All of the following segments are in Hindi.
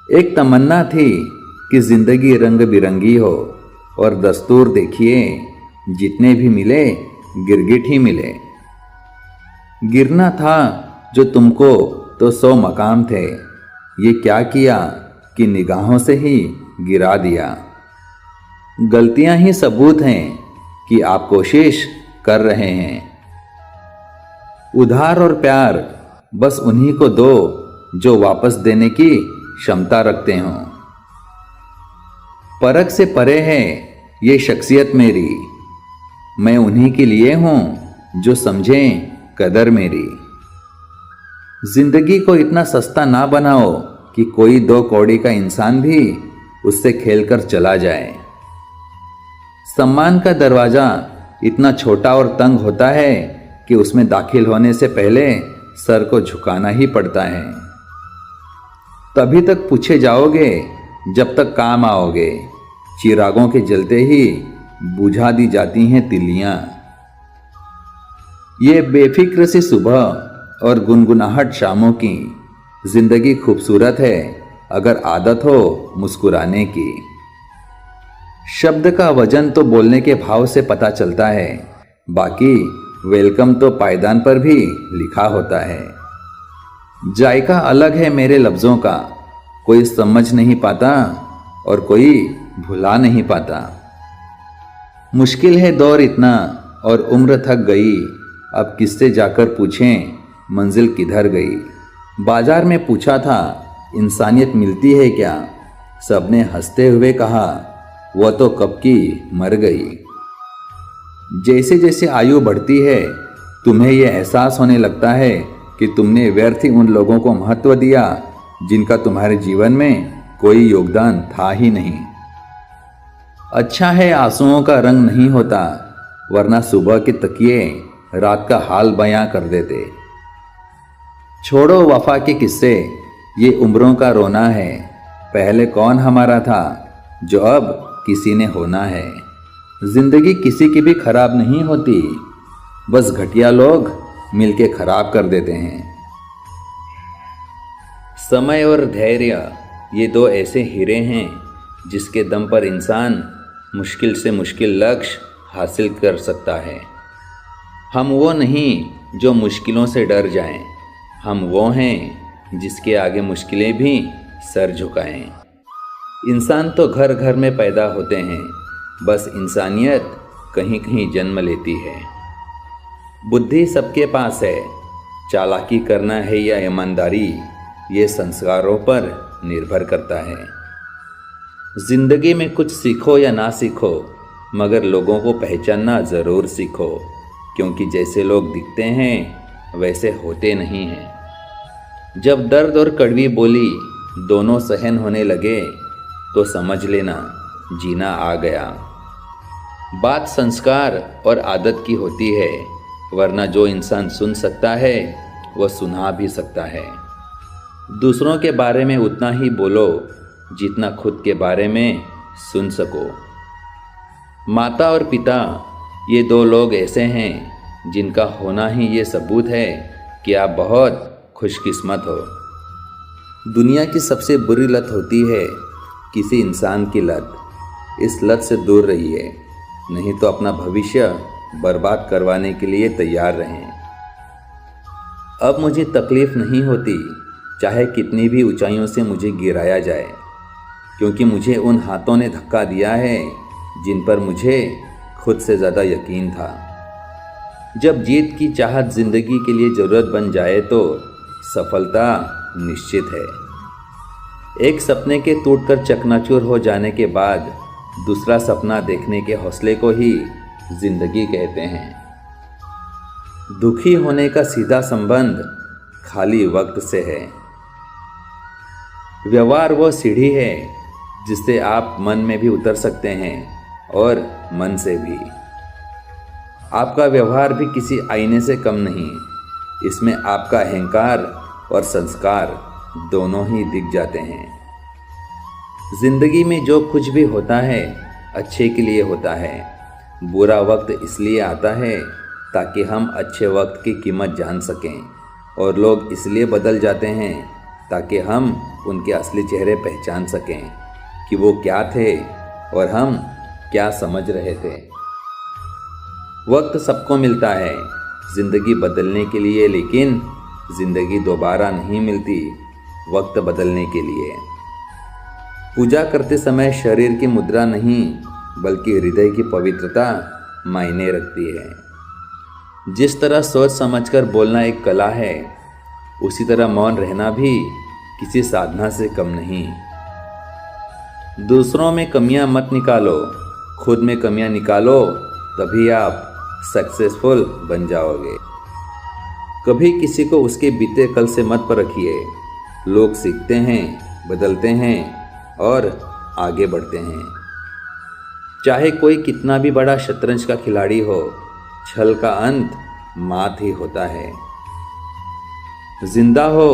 एक तमन्ना थी कि जिंदगी रंग बिरंगी हो, और दस्तूर देखिए जितने भी मिले गिरगिट ही मिले। गिरना था जो तुमको तो 100 मकाम थे, ये क्या किया कि निगाहों से ही गिरा दिया। गलतियां ही सबूत हैं कि आप कोशिश कर रहे हैं। उधार और प्यार बस उन्हीं को दो जो वापस देने की क्षमता रखते हों। परख से परे है ये शख्सियत मेरी, मैं उन्हीं के लिए हूं जो समझें कदर मेरी। जिंदगी को इतना सस्ता ना बनाओ कि कोई 2 कौड़ी का इंसान भी उससे खेलकर चला जाए। सम्मान का दरवाजा इतना छोटा और तंग होता है कि उसमें दाखिल होने से पहले सर को झुकाना ही पड़ता है। तभी तक पूछे जाओगे जब तक काम आओगे, चिरागों के जलते ही बुझा दी जाती हैं तिलियां। ये बेफिक्र सी सुबह और गुनगुनाहट शामों की जिंदगी खूबसूरत है अगर आदत हो मुस्कुराने की। शब्द का वजन तो बोलने के भाव से पता चलता है, बाकी वेलकम तो पायदान पर भी लिखा होता है। जायका अलग है मेरे लफ्ज़ों का, कोई समझ नहीं पाता और कोई भुला नहीं पाता। मुश्किल है दौर इतना और उम्र थक गई, अब किससे जाकर पूछें मंजिल किधर गई। बाजार में पूछा था इंसानियत मिलती है क्या, सबने हंसते हुए कहा वो तो कब की मर गई। जैसे जैसे आयु बढ़ती है तुम्हें यह एहसास होने लगता है कि तुमने व्यर्थ ही उन लोगों को महत्व दिया जिनका तुम्हारे जीवन में कोई योगदान था ही नहीं। अच्छा है आंसुओं का रंग नहीं होता, वरना सुबह के तकिए रात का हाल बयां कर देते। छोड़ो वफा के किस्से, ये उम्रों का रोना है। पहले कौन हमारा था जो अब किसी ने होना है। जिंदगी किसी की भी खराब नहीं होती, बस घटिया लोग मिलके खराब कर देते हैं। समय और धैर्य ये 2 ऐसे हीरे हैं जिसके दम पर इंसान मुश्किल से मुश्किल लक्ष्य हासिल कर सकता है। हम वो नहीं जो मुश्किलों से डर जाएं, हम वो हैं जिसके आगे मुश्किलें भी सर झुकाएं। इंसान तो घर घर में पैदा होते हैं, बस इंसानियत कहीं कहीं जन्म लेती है। बुद्धि सबके पास है, चालाकी करना है या ईमानदारी ये संस्कारों पर निर्भर करता है। जिंदगी में कुछ सीखो या ना सीखो, मगर लोगों को पहचानना ज़रूर सीखो, क्योंकि जैसे लोग दिखते हैं वैसे होते नहीं हैं। जब दर्द और कड़वी बोली दोनों सहन होने लगे तो समझ लेना जीना आ गया। बात संस्कार और आदत की होती है, वरना जो इंसान सुन सकता है वह सुना भी सकता है। दूसरों के बारे में उतना ही बोलो जितना खुद के बारे में सुन सको। माता और पिता ये 2 लोग ऐसे हैं जिनका होना ही ये सबूत है कि आप बहुत खुशकिस्मत हो। दुनिया की सबसे बुरी लत होती है किसी इंसान की लत। इस लत से दूर रहिए, नहीं तो अपना भविष्य बर्बाद करवाने के लिए तैयार रहें। अब मुझे तकलीफ़ नहीं होती चाहे कितनी भी ऊंचाइयों से मुझे गिराया जाए, क्योंकि मुझे उन हाथों ने धक्का दिया है जिन पर मुझे खुद से ज़्यादा यकीन था। जब जीत की चाहत ज़िंदगी के लिए ज़रूरत बन जाए तो सफलता निश्चित है। एक सपने के टूटकर चकनाचूर हो जाने के बाद दूसरा सपना देखने के हौसले को ही ज़िंदगी कहते हैं। दुखी होने का सीधा संबंध खाली वक्त से है। व्यवहार वो सीढ़ी है जिससे आप मन में भी उतर सकते हैं और मन से भी। आपका व्यवहार भी किसी आईने से कम नहीं, इसमें आपका अहंकार और संस्कार दोनों ही दिख जाते हैं। जिंदगी में जो कुछ भी होता है अच्छे के लिए होता है। बुरा वक्त इसलिए आता है ताकि हम अच्छे वक्त की कीमत जान सकें, और लोग इसलिए बदल जाते हैं ताकि हम उनके असली चेहरे पहचान सकें कि वो क्या थे और हम क्या समझ रहे थे। वक्त सबको मिलता है ज़िंदगी बदलने के लिए, लेकिन ज़िंदगी दोबारा नहीं मिलती वक्त बदलने के लिए। पूजा करते समय शरीर की मुद्रा नहीं बल्कि हृदय की पवित्रता मायने रखती है। जिस तरह सोच समझकर बोलना एक कला है, उसी तरह मौन रहना भी किसी साधना से कम नहीं। दूसरों में कमियां मत निकालो, खुद में कमियां निकालो, तभी आप सक्सेसफुल बन जाओगे। कभी किसी को उसके बीते कल से मत परखिए। लोग सीखते हैं, बदलते हैं और आगे बढ़ते हैं। चाहे कोई कितना भी बड़ा शतरंज का खिलाड़ी हो, छल का अंत मात ही होता है। जिंदा हो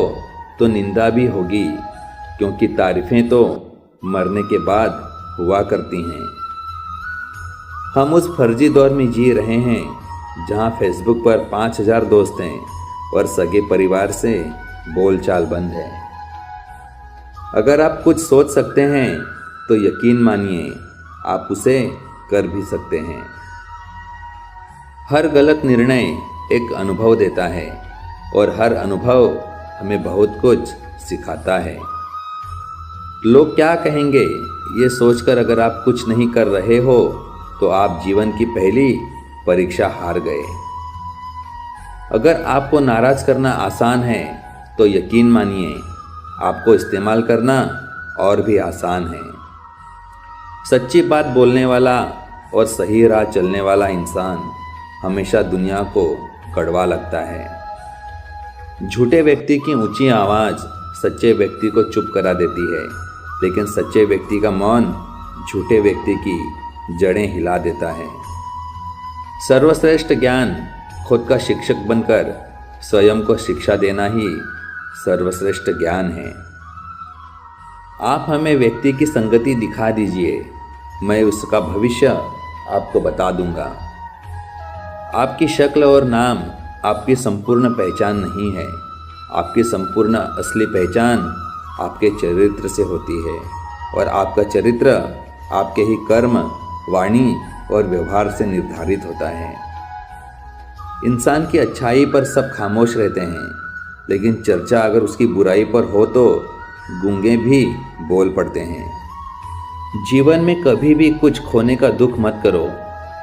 तो निंदा भी होगी, क्योंकि तारीफें तो मरने के बाद हुआ करती हैं। हम उस फर्जी दौर में जी रहे हैं जहां फेसबुक पर 5000 दोस्त हैं और सगे परिवार से बोलचाल बंद है। अगर आप कुछ सोच सकते हैं तो यकीन मानिए आप उसे कर भी सकते हैं। हर गलत निर्णय एक अनुभव देता है और हर अनुभव हमें बहुत कुछ सिखाता है। लोग क्या कहेंगे ये सोचकर अगर आप कुछ नहीं कर रहे हो तो आप जीवन की पहली परीक्षा हार गए। अगर आपको नाराज करना आसान है तो यकीन मानिए आपको इस्तेमाल करना और भी आसान है। सच्ची बात बोलने वाला और सही राह चलने वाला इंसान हमेशा दुनिया को कड़वा लगता है। झूठे व्यक्ति की ऊंची आवाज़ सच्चे व्यक्ति को चुप करा देती है, लेकिन सच्चे व्यक्ति का मौन झूठे व्यक्ति की जड़ें हिला देता है। सर्वश्रेष्ठ ज्ञान खुद का शिक्षक बनकर स्वयं को शिक्षा देना ही सर्वश्रेष्ठ ज्ञान है। आप हमें व्यक्ति की संगति दिखा दीजिए, मैं उसका भविष्य आपको बता दूंगा। आपकी शक्ल और नाम आपकी संपूर्ण पहचान नहीं है। आपकी संपूर्ण असली पहचान आपके चरित्र से होती है और आपका चरित्र आपके ही कर्म, वाणी और व्यवहार से निर्धारित होता है। इंसान की अच्छाई पर सब खामोश रहते हैं, लेकिन चर्चा अगर उसकी बुराई पर हो तो गूंगे भी बोल पड़ते हैं। जीवन में कभी भी कुछ खोने का दुख मत करो,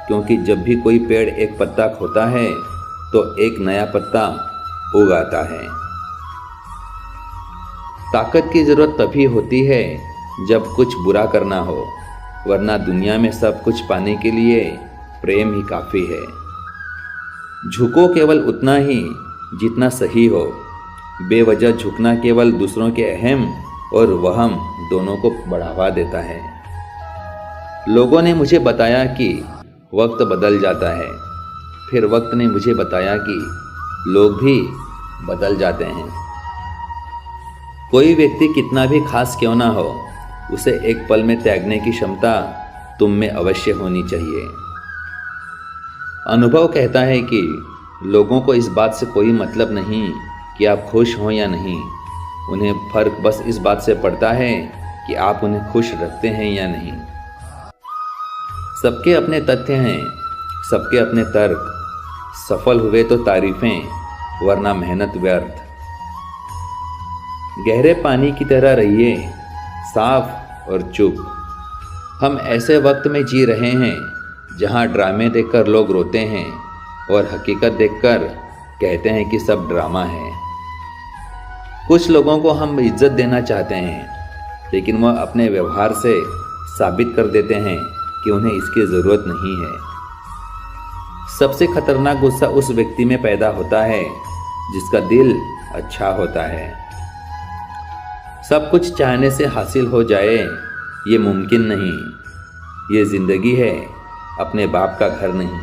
क्योंकि जब भी कोई पेड़ एक पत्ता खोता है तो एक नया पत्ता उग आता है। ताकत की जरूरत तभी होती है जब कुछ बुरा करना हो, वरना दुनिया में सब कुछ पाने के लिए प्रेम ही काफ़ी है। झुको केवल उतना ही जितना सही हो। बेवजह झुकना केवल दूसरों के अहम और वहम दोनों को बढ़ावा देता है। लोगों ने मुझे बताया कि वक्त बदल जाता है, फिर वक्त ने मुझे बताया कि लोग भी बदल जाते हैं। कोई व्यक्ति कितना भी खास क्यों ना हो, उसे एक पल में त्यागने की क्षमता तुम में अवश्य होनी चाहिए। अनुभव कहता है कि लोगों को इस बात से कोई मतलब नहीं कि आप खुश हों या नहीं। उन्हें फर्क बस इस बात से पड़ता है कि आप उन्हें खुश रखते हैं या नहीं। सबके अपने तथ्य हैं, सबके अपने तर्क। सफल हुए तो तारीफें, वरना मेहनत व्यर्थ। गहरे पानी की तरह रहिए, साफ और चुप। हम ऐसे वक्त में जी रहे हैं जहां ड्रामे देखकर लोग रोते हैं और हकीकत देखकर कहते हैं कि सब ड्रामा है। कुछ लोगों को हम इज्जत देना चाहते हैं, लेकिन वह अपने व्यवहार से साबित कर देते हैं कि उन्हें इसकी ज़रूरत नहीं है। सबसे खतरनाक गुस्सा उस व्यक्ति में पैदा होता है जिसका दिल अच्छा होता है। सब कुछ चाहने से हासिल हो जाए ये मुमकिन नहीं। ये ज़िंदगी है, अपने बाप का घर नहीं।